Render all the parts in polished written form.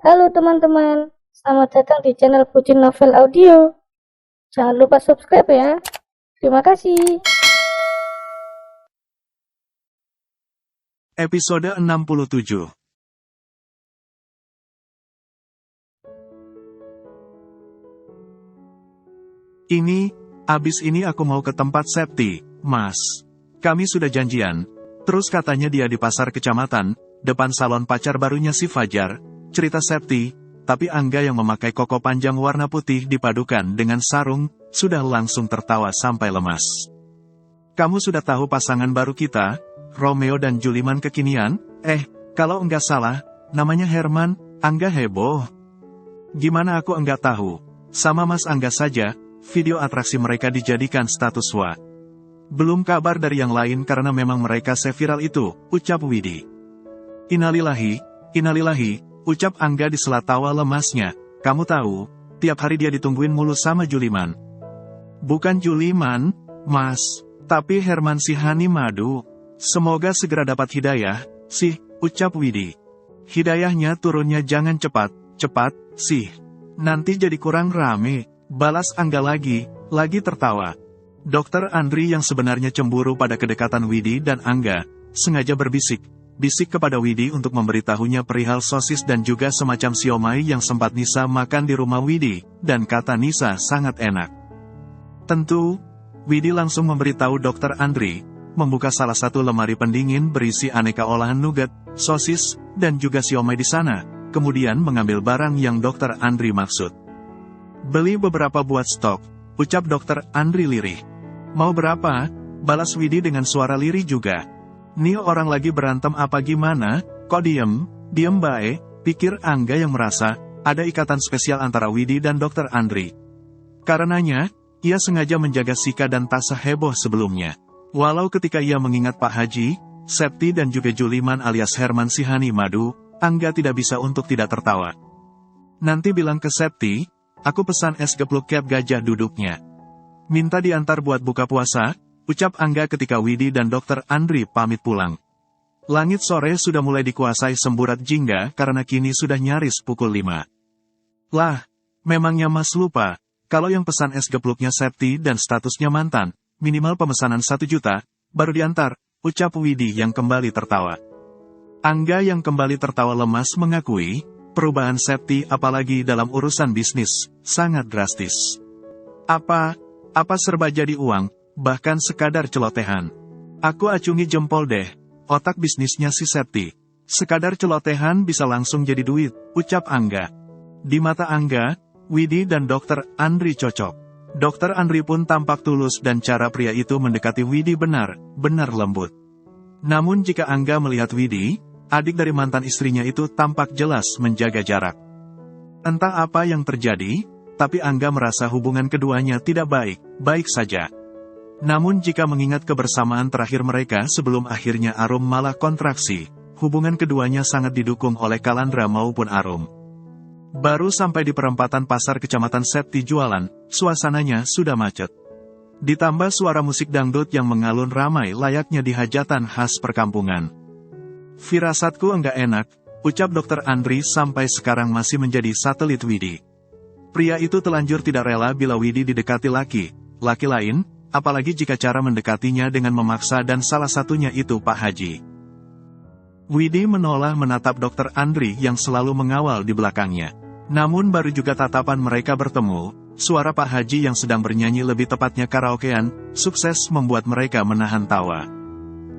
Halo teman-teman, selamat datang di channel Pucin Novel Audio. Jangan lupa subscribe ya. Terima kasih. Episode 67. Abis ini aku mau ke tempat Septi, Mas. Kami sudah janjian. Terus katanya dia di pasar kecamatan, depan salon pacar barunya si Fajar. Cerita Septi, tapi Angga yang memakai koko panjang warna putih dipadukan dengan sarung, sudah langsung tertawa sampai lemas. Kamu sudah tahu pasangan baru kita, Romeo dan Juliman kekinian? Kalau enggak salah, namanya Herman. Angga heboh. Gimana aku enggak tahu? Sama Mas Angga saja, video atraksi mereka dijadikan status wa. Belum kabar dari yang lain karena memang mereka seviral itu, ucap Widi. Innalillahi, ucap Angga di sela tawa lemasnya. Kamu tahu, tiap hari dia ditungguin mulu sama Juliman. Bukan Juliman, Mas, tapi Herman Sihani Madu. Semoga segera dapat hidayah, sih, ucap Widi. Hidayahnya turunnya jangan cepat, sih. Nanti jadi kurang rame, balas Angga lagi tertawa. Dokter Andri yang sebenarnya cemburu pada kedekatan Widi dan Angga, sengaja bisik kepada Widi untuk memberitahunya perihal sosis dan juga semacam siomay yang sempat Nisa makan di rumah Widi, dan kata Nisa sangat enak. Tentu, Widi langsung memberitahu Dokter Andri, membuka salah satu lemari pendingin berisi aneka olahan nugget, sosis, dan juga siomay di sana, kemudian mengambil barang yang Dokter Andri maksud. Beli beberapa buat stok, ucap Dokter Andri lirih. Mau berapa? Balas Widi dengan suara lirih juga. Nih orang lagi berantem apa gimana? Kok diem bae, pikir Angga yang merasa, ada ikatan spesial antara Widi dan Dokter Andri. Karenanya, ia sengaja menjaga Sika dan Tasa heboh sebelumnya. Walau ketika ia mengingat Pak Haji, Septi dan juga Juliman alias Herman Sihani Madu, Angga tidak bisa untuk tidak tertawa. Nanti bilang ke Septi, aku pesan es gepluk kep gajah duduknya. Minta diantar buat buka puasa, ucap Angga ketika Widi dan Dokter Andri pamit pulang. Langit sore sudah mulai dikuasai semburat jingga karena kini sudah nyaris pukul 5. Lah, memangnya Mas lupa, kalau yang pesan es gepluknya Septi dan statusnya mantan, minimal pemesanan 1 juta, baru diantar, ucap Widi yang kembali tertawa. Angga yang kembali tertawa lemas mengakui, perubahan Septi apalagi dalam urusan bisnis, sangat drastis. Apa serba jadi uang, bahkan sekadar celotehan. Aku acungi jempol deh, otak bisnisnya si Septi. Sekadar celotehan bisa langsung jadi duit, ucap Angga. Di mata Angga, Widi dan Dokter Andri cocok. Dokter Andri pun tampak tulus dan cara pria itu mendekati Widi benar lembut. Namun jika Angga melihat Widi, adik dari mantan istrinya itu tampak jelas menjaga jarak. Entah apa yang terjadi, tapi Angga merasa hubungan keduanya tidak baik saja. Namun jika mengingat kebersamaan terakhir mereka sebelum akhirnya Arum malah kontraksi, hubungan keduanya sangat didukung oleh Kalandra maupun Arum. Baru sampai di perempatan pasar kecamatan Septi jualan, suasananya sudah macet. Ditambah suara musik dangdut yang mengalun ramai layaknya di hajatan khas perkampungan. Firasatku enggak enak, ucap Dokter Andri sampai sekarang masih menjadi satelit Widi. Pria itu telanjur tidak rela bila Widi didekati laki lain, apalagi jika cara mendekatinya dengan memaksa dan salah satunya itu Pak Haji. Widi menoleh menatap Dokter Andri yang selalu mengawal di belakangnya. Namun baru juga tatapan mereka bertemu, suara Pak Haji yang sedang bernyanyi lebih tepatnya karaokean, sukses membuat mereka menahan tawa.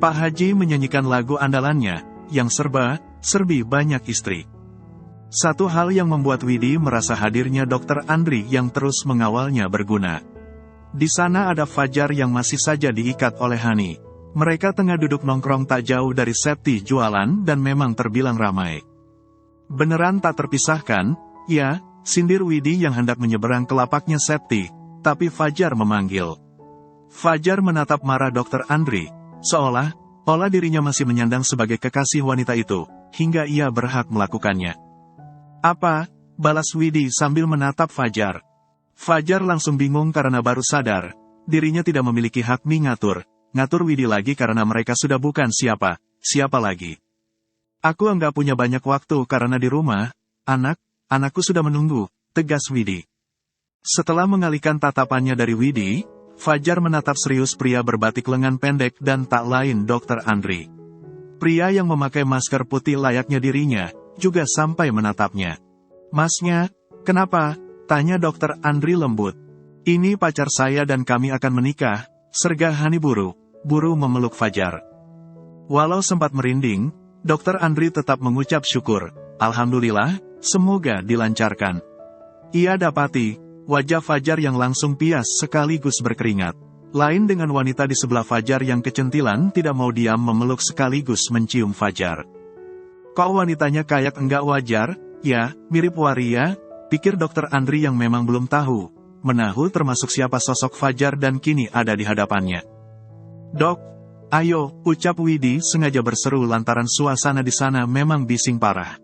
Pak Haji menyanyikan lagu andalannya, yang serbi banyak istri. Satu hal yang membuat Widi merasa hadirnya Dokter Andri yang terus mengawalnya berguna. Di sana ada Fajar yang masih saja diikat oleh Hani. Mereka tengah duduk nongkrong tak jauh dari Septi jualan dan memang terbilang ramai. Beneran tak terpisahkan, ya, sindir Widi yang hendak menyeberang ke lapaknya Septi, tapi Fajar memanggil. Fajar menatap marah Dokter Andri, seolah dirinya masih menyandang sebagai kekasih wanita itu, hingga ia berhak melakukannya. Apa? Balas Widi sambil menatap Fajar. Fajar langsung bingung karena baru sadar, dirinya tidak memiliki hak ngatur Widi lagi karena mereka sudah bukan siapa lagi. Aku enggak punya banyak waktu karena di rumah, anakku sudah menunggu, tegas Widi. Setelah mengalihkan tatapannya dari Widi, Fajar menatap serius pria berbatik lengan pendek dan tak lain Dr. Andri. Pria yang memakai masker putih layaknya dirinya, juga sampai menatapnya. Masnya, kenapa? Tanya Dr. Andri lembut. Ini pacar saya dan kami akan menikah, sergah Hani buru memeluk Fajar. Walau sempat merinding, Dr. Andri tetap mengucap syukur. Alhamdulillah, semoga dilancarkan. Ia dapati, wajah Fajar yang langsung pias sekaligus berkeringat. Lain dengan wanita di sebelah Fajar yang kecentilan tidak mau diam memeluk sekaligus mencium Fajar. Kok wanitanya kayak enggak wajar? Ya, mirip waria, pikir Dr. Andri yang memang belum tahu menahu termasuk siapa sosok Fajar dan kini ada di hadapannya. Dok, ayo, ucap Widi sengaja berseru lantaran suasana di sana memang bising parah.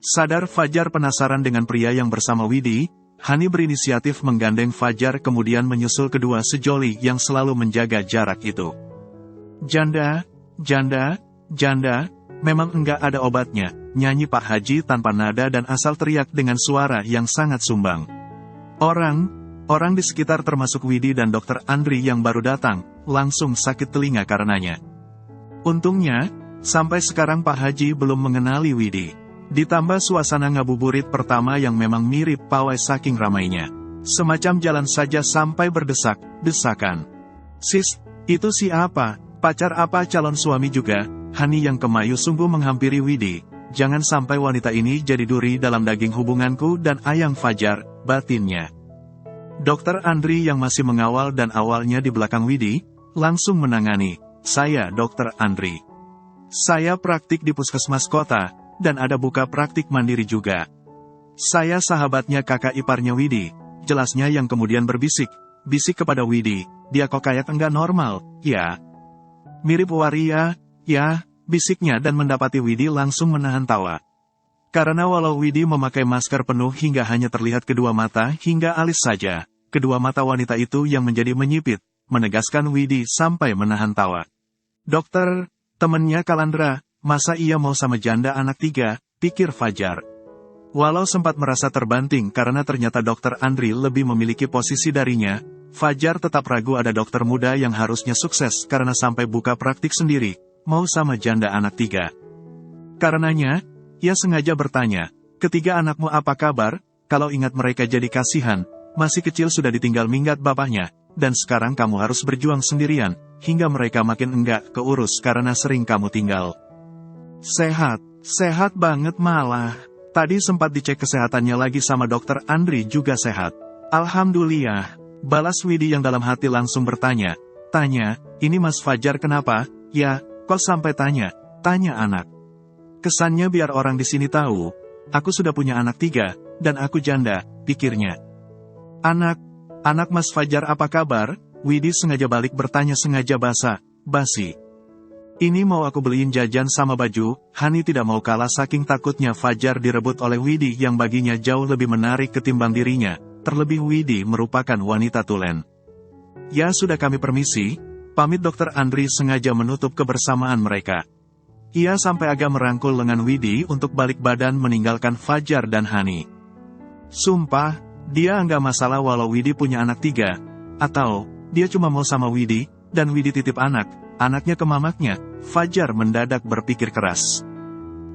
Sadar Fajar penasaran dengan pria yang bersama Widi, Hani berinisiatif menggandeng Fajar kemudian menyusul kedua sejoli yang selalu menjaga jarak itu. Janda, memang enggak ada obatnya, nyanyi Pak Haji tanpa nada dan asal teriak dengan suara yang sangat sumbang. Orang di sekitar termasuk Widi dan Dr. Andri yang baru datang, langsung sakit telinga karenanya. Untungnya, sampai sekarang Pak Haji belum mengenali Widi. Ditambah suasana ngabuburit pertama yang memang mirip pawai saking ramainya. Semacam jalan saja sampai berdesak-desakan. Sis, itu siapa? Pacar apa calon suami juga? Hani yang kemayu sungguh menghampiri Widi. Jangan sampai wanita ini jadi duri dalam daging hubunganku dan ayang Fajar, batinnya. Dr. Andri yang masih mengawal dan awalnya di belakang Widi, langsung menangani. Saya Dr. Andri. Saya praktik di puskesmas kota, dan ada buka praktik mandiri juga. Saya sahabatnya kakak iparnya Widi, jelasnya yang kemudian bisik kepada Widi, dia kok kayak enggak normal, ya? Mirip waria, ya, bisiknya dan mendapati Widi langsung menahan tawa. Karena walau Widi memakai masker penuh hingga hanya terlihat kedua mata hingga alis saja, kedua mata wanita itu yang menjadi menyipit, menegaskan Widi sampai menahan tawa. Dokter, temennya Kalandra, masa ia mau sama janda anak 3, pikir Fajar. Walau sempat merasa terbanting karena ternyata Dr. Andri lebih memiliki posisi darinya, Fajar tetap ragu ada dokter muda yang harusnya sukses karena sampai buka praktik sendiri, mau sama janda anak 3. Karenanya, ia sengaja bertanya, ketiga anakmu apa kabar? Kalau ingat mereka jadi kasihan, masih kecil sudah ditinggal minggat bapaknya, dan sekarang kamu harus berjuang sendirian, hingga mereka makin enggak keurus karena sering kamu tinggal. Sehat banget malah. Tadi sempat dicek kesehatannya lagi sama Dr. Andri juga sehat. Alhamdulillah, balas Widi yang dalam hati langsung bertanya. Ini Mas Fajar kenapa? Ya, kok sampai tanya anak. Kesannya biar orang di sini tahu, aku sudah punya anak 3, dan aku janda, pikirnya. Anak Mas Fajar apa kabar? Widi sengaja balik bertanya sengaja basi. Ini mau aku beliin jajan sama baju, Hani tidak mau kalah saking takutnya Fajar direbut oleh Widi yang baginya jauh lebih menarik ketimbang dirinya, terlebih Widi merupakan wanita tulen. Ya sudah kami permisi, pamit Dr. Andri sengaja menutup kebersamaan mereka. Ia sampai agak merangkul lengan Widi untuk balik badan meninggalkan Fajar dan Hani. Sumpah, dia enggak masalah walau Widi punya anak 3, atau dia cuma mau sama Widi, dan Widi titip anaknya ke mamaknya. Fajar mendadak berpikir keras.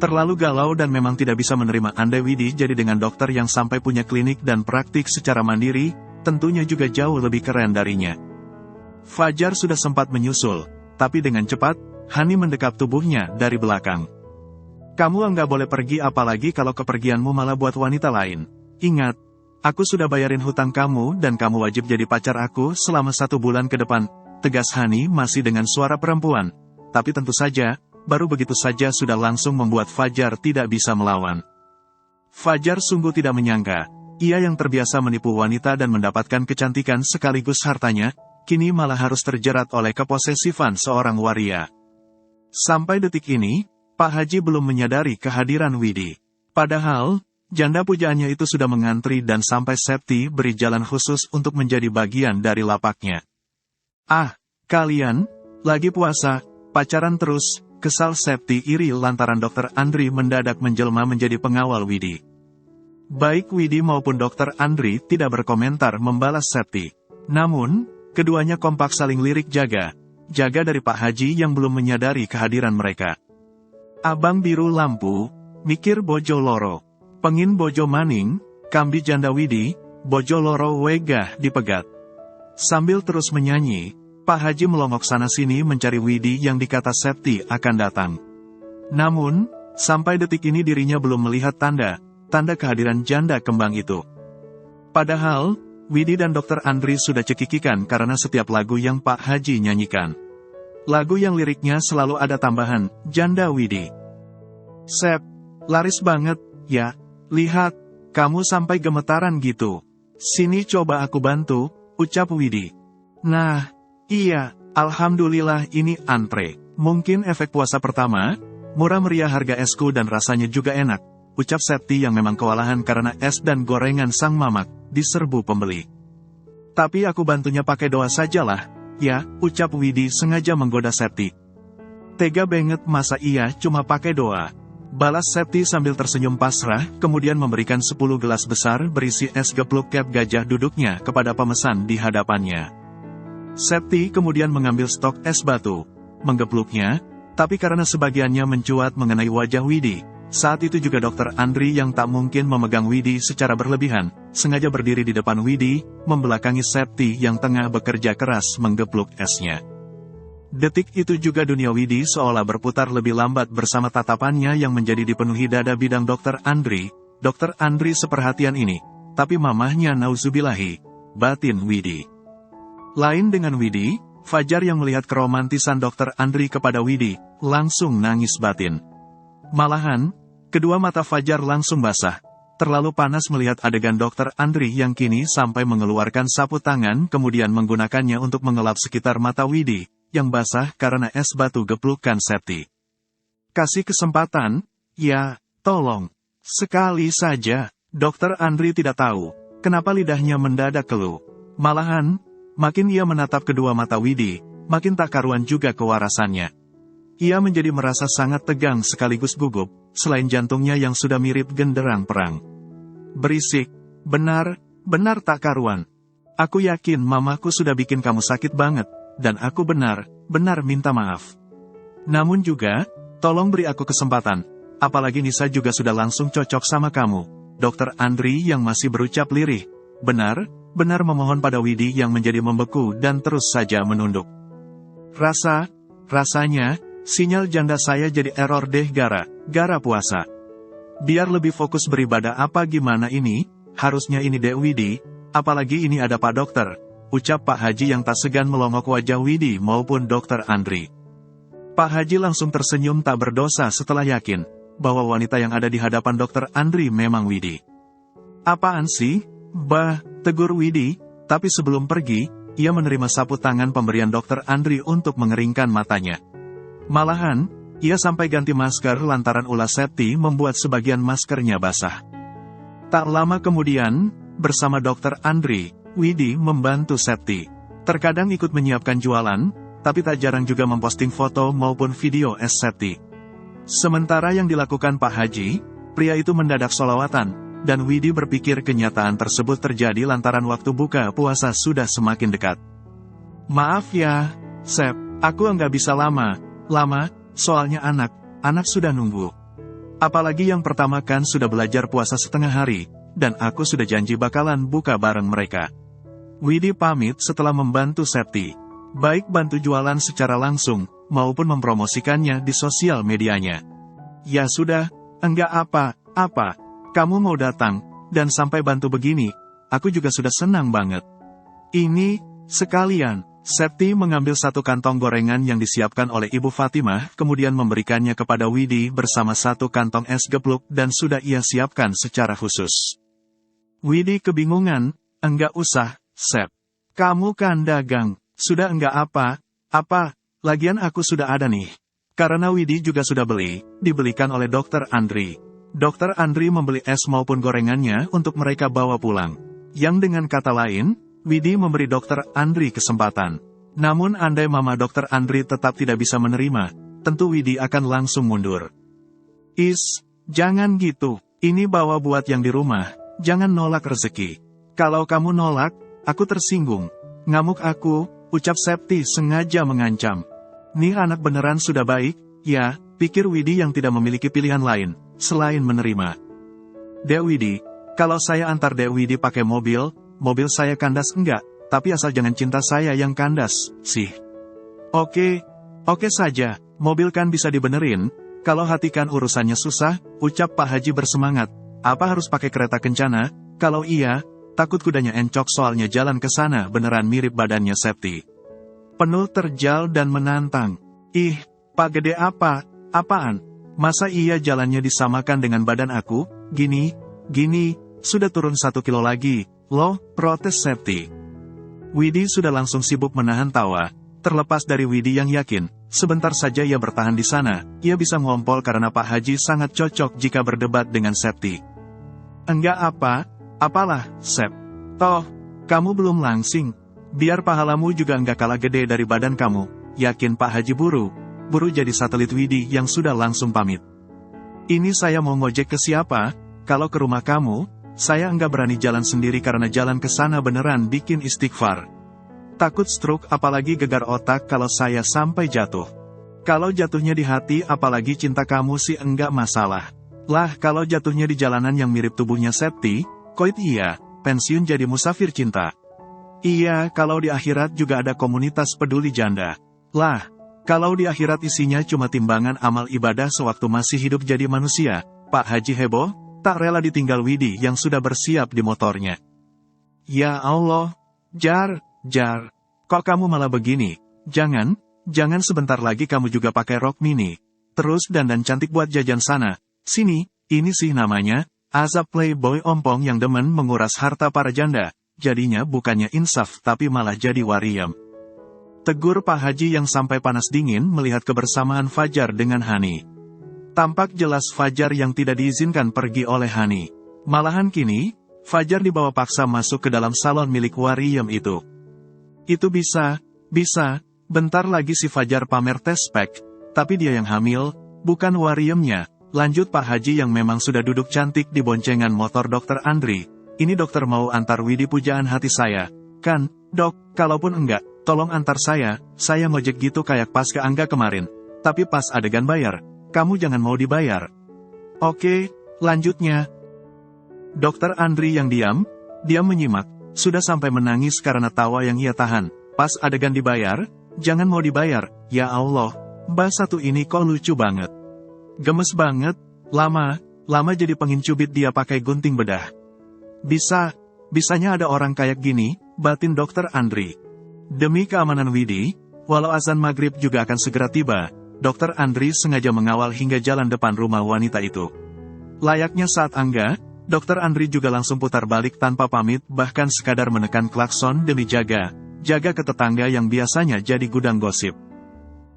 Terlalu galau dan memang tidak bisa menerima andai Widi jadi dengan dokter yang sampai punya klinik dan praktik secara mandiri, tentunya juga jauh lebih keren darinya. Fajar sudah sempat menyusul, tapi dengan cepat, Hani mendekap tubuhnya dari belakang. Kamu enggak boleh pergi apalagi kalau kepergianmu malah buat wanita lain. Ingat, aku sudah bayarin hutang kamu dan kamu wajib jadi pacar aku selama 1 bulan ke depan, tegas Hani masih dengan suara perempuan. Tapi tentu saja, baru begitu saja sudah langsung membuat Fajar tidak bisa melawan. Fajar sungguh tidak menyangka, ia yang terbiasa menipu wanita dan mendapatkan kecantikan sekaligus hartanya, kini malah harus terjerat oleh keposesifan seorang waria. Sampai detik ini, Pak Haji belum menyadari kehadiran Widi. Padahal, janda pujaannya itu sudah mengantri dan sampai Septi beri jalan khusus untuk menjadi bagian dari lapaknya. Ah, kalian, lagi puasa, pacaran terus, kesal Septi iri lantaran Dr. Andri mendadak menjelma menjadi pengawal Widi. Baik Widi maupun Dr. Andri tidak berkomentar membalas Septi. Namun, keduanya kompak saling lirik jaga dari Pak Haji yang belum menyadari kehadiran mereka. Abang biru lampu, mikir bojo loro. Pengin bojo maning, kambi janda Widi, bojo loro wegah dipegat. Sambil terus menyanyi, Pak Haji melongok sana-sini mencari Widi yang dikata Septi akan datang. Namun, sampai detik ini dirinya belum melihat tanda kehadiran janda kembang itu. Padahal, Widi dan Dr. Andri sudah cekikikan karena setiap lagu yang Pak Haji nyanyikan. Lagu yang liriknya selalu ada tambahan, janda Widi. Sep, laris banget, ya, lihat, kamu sampai gemetaran gitu. Sini coba aku bantu, ucap Widi. Nah, iya, alhamdulillah ini antre. Mungkin efek puasa pertama, murah meriah harga esku dan rasanya juga enak. Ucap Septi yang memang kewalahan karena es dan gorengan sang mamak diserbu pembeli. Tapi aku bantunya pakai doa sajalah, ya, ucap Widi sengaja menggoda Septi. Tega banget masa iya cuma pakai doa. Balas Septi sambil tersenyum pasrah, kemudian memberikan 10 gelas besar berisi es gepluk cap gajah duduknya kepada pemesan di hadapannya. Septi kemudian mengambil stok es batu, menggepluknya, tapi karena sebagiannya mencuat mengenai wajah Widi, saat itu juga Dr. Andri yang tak mungkin memegang Widi secara berlebihan, sengaja berdiri di depan Widi, membelakangi Septi yang tengah bekerja keras menggepluk esnya. Detik itu juga dunia Widi seolah berputar lebih lambat bersama tatapannya yang menjadi dipenuhi dada bidang Dr. Andri. Dr. Andri seperhatian ini, tapi mamahnya nauzubillahi, batin Widi. Lain dengan Widi, Fajar yang melihat keromantisan Dr. Andri kepada Widi, langsung nangis batin. Malahan, kedua mata Fajar langsung basah. Terlalu panas melihat adegan Dr. Andri yang kini sampai mengeluarkan sapu tangan kemudian menggunakannya untuk mengelap sekitar mata Widi, yang basah karena es batu geplukan Septi. Kasih kesempatan, ya, tolong. Sekali saja, Dr. Andri tidak tahu, kenapa lidahnya mendadak keluh. Malahan, makin ia menatap kedua mata Widi, makin tak karuan juga kewarasannya. Ia menjadi merasa sangat tegang sekaligus gugup, selain jantungnya yang sudah mirip genderang perang. Berisik, benar tak karuan. Aku yakin mamaku sudah bikin kamu sakit banget, dan aku benar minta maaf. Namun juga, tolong beri aku kesempatan, apalagi Nisa juga sudah langsung cocok sama kamu. Dr. Andri yang masih berucap lirih, benar memohon pada Widi yang menjadi membeku dan terus saja menunduk. Rasanya, sinyal janda saya jadi error deh gara puasa. Biar lebih fokus beribadah apa gimana ini, harusnya ini deh Widi, apalagi ini ada Pak Dokter, ucap Pak Haji yang tak segan melongok wajah Widi maupun Dr. Andri. Pak Haji langsung tersenyum tak berdosa setelah yakin, bahwa wanita yang ada di hadapan Dr. Andri memang Widi. Apaan sih? Bah, tegur Widi, tapi sebelum pergi, ia menerima sapu tangan pemberian Dr. Andri untuk mengeringkan matanya. Malahan, ia sampai ganti masker lantaran ulah Septi membuat sebagian maskernya basah. Tak lama kemudian, bersama Dr. Andri, Widi membantu Septi. Terkadang ikut menyiapkan jualan, tapi tak jarang juga memposting foto maupun video es Septi. Sementara yang dilakukan Pak Haji, pria itu mendadak solawatan, dan Widi berpikir kenyataan tersebut terjadi lantaran waktu buka puasa sudah semakin dekat. Maaf ya, Sep, aku nggak bisa lama, soalnya anak sudah nunggu. Apalagi yang pertama kan sudah belajar puasa setengah hari, dan aku sudah janji bakalan buka bareng mereka. Widi pamit setelah membantu Septi, baik bantu jualan secara langsung, maupun mempromosikannya di sosial medianya. Ya sudah, enggak apa, kamu mau datang, dan sampai bantu begini, aku juga sudah senang banget. Ini, sekalian. Septi mengambil satu kantong gorengan yang disiapkan oleh Ibu Fatimah, kemudian memberikannya kepada Widi bersama satu kantong es gepluk dan sudah ia siapkan secara khusus. Widi kebingungan, enggak usah, Sep. Kamu kan dagang, sudah enggak apa, lagian aku sudah ada nih. Karena Widi juga sudah dibelikan oleh Dr. Andri. Dr. Andri membeli es maupun gorengannya untuk mereka bawa pulang. Yang dengan kata lain, Widi memberi Dr. Andri kesempatan. Namun andai mama Dr. Andri tetap tidak bisa menerima, tentu Widi akan langsung mundur. Jangan gitu, ini bawa buat yang di rumah, jangan nolak rezeki. Kalau kamu nolak, aku tersinggung. Ngamuk aku, ucap Septi sengaja mengancam. Nih anak beneran sudah baik, ya, pikir Widi yang tidak memiliki pilihan lain, selain menerima. Dek Widi, kalau saya antar Dek Widi pakai mobil saya kandas enggak, tapi asal jangan cinta saya yang kandas, sih. Oke saja, mobil kan bisa dibenerin, kalau hati kan urusannya susah, ucap Pak Haji bersemangat. Apa harus pakai kereta kencana? Kalau iya, takut kudanya encok soalnya jalan ke sana beneran mirip badannya Septi. Penuh terjal dan menantang. Ih, Pak Gede apaan? Masa iya jalannya disamakan dengan badan aku? Gini, sudah turun 1 kilo lagi, loh, protes Septi. Widi sudah langsung sibuk menahan tawa. Terlepas dari Widi yang yakin, sebentar saja ia bertahan di sana, ia bisa ngompol karena Pak Haji sangat cocok jika berdebat dengan Septi. Enggak apalah, Sep. Toh, kamu belum langsing. Biar pahalamu juga enggak kalah gede dari badan kamu, yakin Pak Haji buru jadi satelit Widi yang sudah langsung pamit. Ini saya mau ngojek ke siapa? Kalau ke rumah kamu, saya enggak berani jalan sendiri karena jalan ke sana beneran bikin istighfar. Takut stroke apalagi gegar otak kalau saya sampai jatuh. Kalau jatuhnya di hati apalagi cinta kamu sih enggak masalah. Lah kalau jatuhnya di jalanan yang mirip tubuhnya Septi, koit iya, pensiun jadi musafir cinta. Iya kalau di akhirat juga ada komunitas peduli janda. Lah, kalau di akhirat isinya cuma timbangan amal ibadah sewaktu masih hidup jadi manusia, Pak Haji heboh, tak rela ditinggal Widi yang sudah bersiap di motornya. Ya Allah, Jar, kok kamu malah begini? Jangan sebentar lagi kamu juga pakai rok mini. Terus dandan cantik buat jajan sana. Sini, ini sih namanya, azab playboy ompong yang demen menguras harta para janda. Jadinya bukannya insaf tapi malah jadi wariem. Tegur Pak Haji yang sampai panas dingin melihat kebersamaan Fajar dengan Hani. Tampak jelas Fajar yang tidak diizinkan pergi oleh Hani. Malahan kini, Fajar dibawa paksa masuk ke dalam salon milik wariem itu. Itu bisa, bentar lagi si Fajar pamer tes spek, tapi dia yang hamil, bukan wariemnya, lanjut Pak Haji yang memang sudah duduk cantik di boncengan motor Dokter Andri. Ini dokter mau antar Widi pujaan hati saya, kan, dok, kalaupun enggak, tolong antar saya ngojek gitu kayak pas ke Angga kemarin, tapi pas adegan bayar, kamu jangan mau dibayar. Oke, lanjutnya. Dokter Andri yang diam menyimak. Sudah sampai menangis karena tawa yang ia tahan. Pas adegan dibayar, jangan mau dibayar, ya Allah, Mbak satu ini kok lucu banget. Gemes banget, lama jadi pengen cubit dia pakai gunting bedah. Bisanya ada orang kayak gini, batin Dokter Andri. Demi keamanan Widi, walau azan maghrib juga akan segera tiba, Dokter Andri sengaja mengawal hingga jalan depan rumah wanita itu. Layaknya saat Angga, Dokter Andri juga langsung putar balik tanpa pamit bahkan sekadar menekan klakson demi jaga ke tetangga yang biasanya jadi gudang gosip.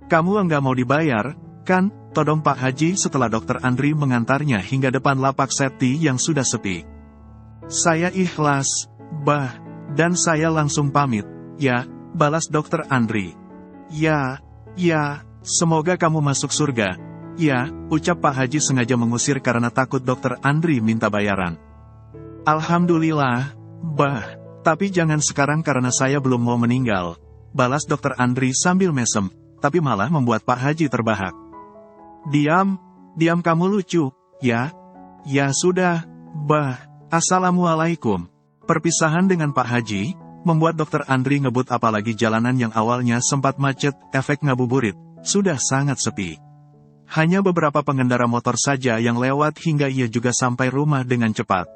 Kamu enggak mau dibayar, kan? Todong Pak Haji setelah Dokter Andri mengantarnya hingga depan lapak Septi yang sudah sepi. Saya ikhlas, Bah, dan saya langsung pamit, ya, balas Dokter Andri. Ya, semoga kamu masuk surga. Ya, ucap Pak Haji sengaja mengusir karena takut Dokter Andri minta bayaran. Alhamdulillah, Bah, tapi jangan sekarang karena saya belum mau meninggal, balas Dokter Andri sambil mesem, tapi malah membuat Pak Haji terbahak. Diam kamu lucu, ya? Ya sudah, Bah, assalamualaikum. Perpisahan dengan Pak Haji membuat Dokter Andri ngebut apalagi jalanan yang awalnya sempat macet, efek ngabuburit, sudah sangat sepi. Hanya beberapa pengendara motor saja yang lewat hingga ia juga sampai rumah dengan cepat.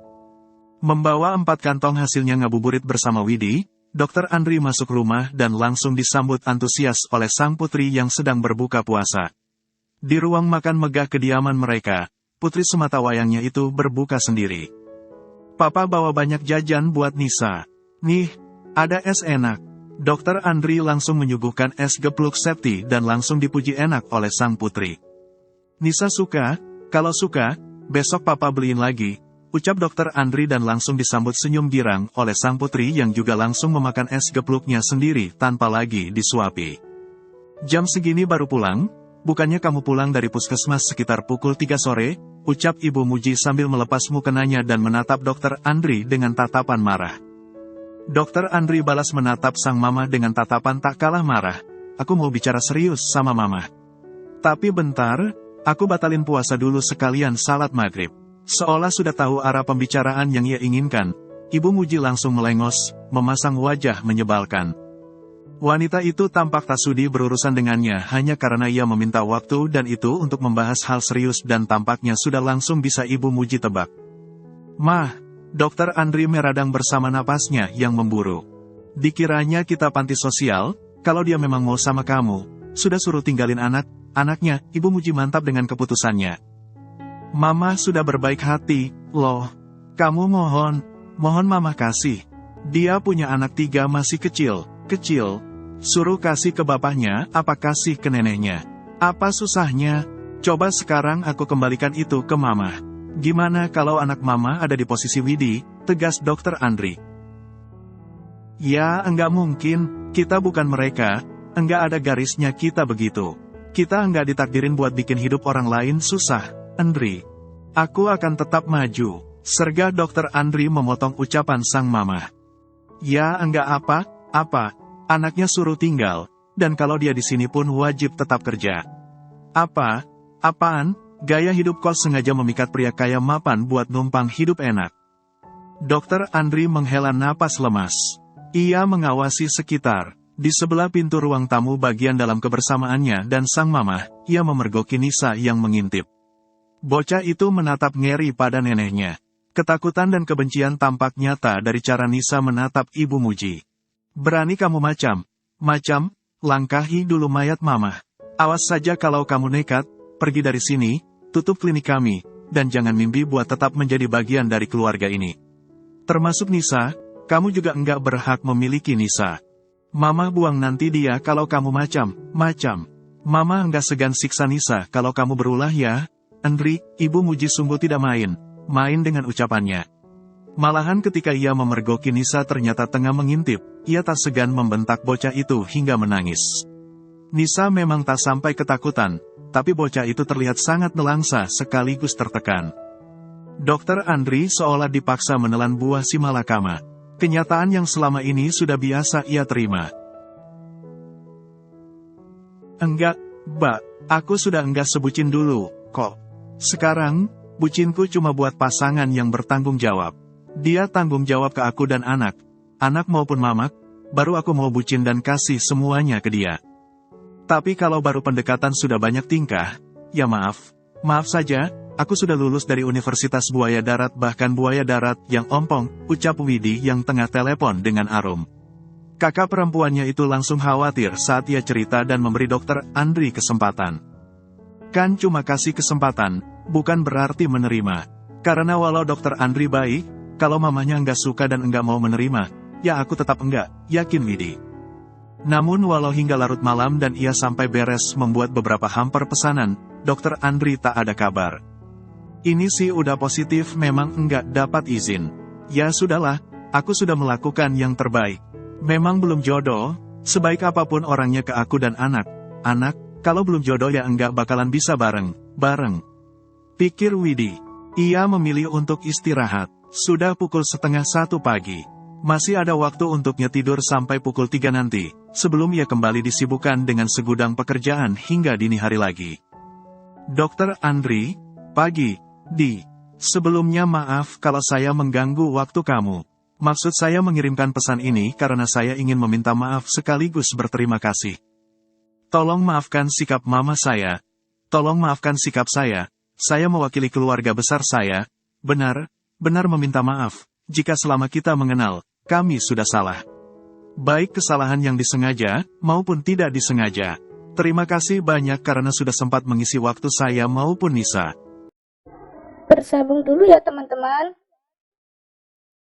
Membawa 4 kantong hasilnya ngabuburit bersama Widi, Dokter Andri masuk rumah dan langsung disambut antusias oleh sang putri yang sedang berbuka puasa. Di ruang makan megah kediaman mereka, putri sematawayangnya itu berbuka sendiri. Papa bawa banyak jajan buat Nisa. Nih, ada es enak. Dokter Andri langsung menyuguhkan es gepluk Septi dan langsung dipuji enak oleh sang putri. Nisa suka, kalau suka, besok papa beliin lagi, ucap Dokter Andri dan langsung disambut senyum girang oleh sang putri yang juga langsung memakan es gepluknya sendiri tanpa lagi disuapi. Jam segini baru pulang? Bukannya kamu pulang dari puskesmas sekitar pukul 3 sore? ucap Ibu Muji sambil melepas mukenanya dan menatap Dokter Andri dengan tatapan marah. Dokter Andri balas menatap sang mama dengan tatapan tak kalah marah. Aku mau bicara serius sama mama. Tapi bentar, aku batalin puasa dulu sekalian salat maghrib. Seolah sudah tahu arah pembicaraan yang ia inginkan, Ibu Muji langsung melengos, memasang wajah menyebalkan. Wanita itu tampak tak sudi berurusan dengannya hanya karena ia meminta waktu dan itu untuk membahas hal serius dan tampaknya sudah langsung bisa Ibu Muji tebak. Mah, Dokter Andri meradang bersama napasnya yang memburu. Dikiranya kita panti sosial, kalau dia memang mau sama kamu, sudah suruh tinggalin anaknya, Ibu Muji mantap dengan keputusannya. Mama sudah berbaik hati, loh. Kamu mohon Mama kasih. Dia punya anak 3 masih kecil. Suruh kasih ke bapaknya, apa kasih ke neneknya? Apa susahnya? Coba sekarang aku kembalikan itu ke Mama. Gimana kalau anak Mama ada di posisi Widi? Tegas Dokter Andri. Ya, enggak mungkin, kita bukan mereka, enggak ada garisnya kita begitu. Kita enggak ditakdirin buat bikin hidup orang lain susah, Andri. Aku akan tetap maju, serga Dokter Andri memotong ucapan sang mama. Ya enggak apa, anaknya suruh tinggal, dan kalau dia di sini pun wajib tetap kerja. Apaan? Gaya hidup kos sengaja memikat pria kaya mapan buat numpang hidup enak. Dokter Andri menghela napas lemas. Ia mengawasi sekitar. Di sebelah pintu ruang tamu bagian dalam kebersamaannya dan sang mama, ia memergoki Nisa yang mengintip. Bocah itu menatap ngeri pada neneknya. Ketakutan dan kebencian tampak nyata dari cara Nisa menatap Ibu Muji. Berani kamu macam, langkahi dulu mayat mama. Awas saja kalau kamu nekat, pergi dari sini, tutup klinik kami, dan jangan mimpi buat tetap menjadi bagian dari keluarga ini. Termasuk Nisa, kamu juga enggak berhak memiliki Nisa. Mama buang nanti dia kalau kamu macam. Mama enggak segan siksa Nisa kalau kamu berulah ya. Andri, Ibu Muji sungguh tidak main dengan ucapannya. Malahan ketika ia memergoki Nisa ternyata tengah mengintip, ia tak segan membentak bocah itu hingga menangis. Nisa memang tak sampai ketakutan, tapi bocah itu terlihat sangat nelangsa sekaligus tertekan. Dokter Andri seolah dipaksa menelan buah si malakama. Kenyataan yang selama ini sudah biasa ia terima. Enggak, Mbak, aku sudah enggak sebucin dulu, kok. Sekarang, bucinku cuma buat pasangan yang bertanggung jawab. Dia tanggung jawab ke aku dan anak maupun mamak, baru aku mau bucin dan kasih semuanya ke dia. Tapi kalau baru pendekatan sudah banyak tingkah, ya maaf saja, aku sudah lulus dari Universitas Buaya Darat bahkan Buaya Darat yang ompong, ucap Widi yang tengah telepon dengan Arum. Kakak perempuannya itu langsung khawatir saat ia cerita dan memberi Dokter Andri kesempatan. Kan cuma kasih kesempatan, bukan berarti menerima. Karena walau Dokter Andri baik, kalau mamanya enggak suka dan enggak mau menerima, ya aku tetap enggak, yakin Widi. Namun walau hingga larut malam dan ia sampai beres membuat beberapa hamper pesanan, Dokter Andri tak ada kabar. Ini sih udah positif memang enggak dapat izin. Ya sudahlah, aku sudah melakukan yang terbaik. Memang belum jodoh, sebaik apapun orangnya ke aku dan anak, kalau belum jodoh ya enggak bakalan bisa bareng. Pikir Widi. Ia memilih untuk istirahat. Sudah pukul 12:30 pagi. Masih ada waktu untuknya tidur sampai pukul 3 nanti, sebelum ia kembali disibukkan dengan segudang pekerjaan hingga dini hari lagi. Dokter Andri, pagi, sebelumnya maaf kalau saya mengganggu waktu kamu. Maksud saya mengirimkan pesan ini karena saya ingin meminta maaf sekaligus berterima kasih. Tolong maafkan sikap mama saya. Tolong maafkan sikap saya mewakili keluarga besar saya, benar meminta maaf. Jika selama kita mengenal, kami sudah salah. Baik kesalahan yang disengaja, maupun tidak disengaja. Terima kasih banyak karena sudah sempat mengisi waktu saya maupun Nisa. Bersambung dulu ya teman-teman.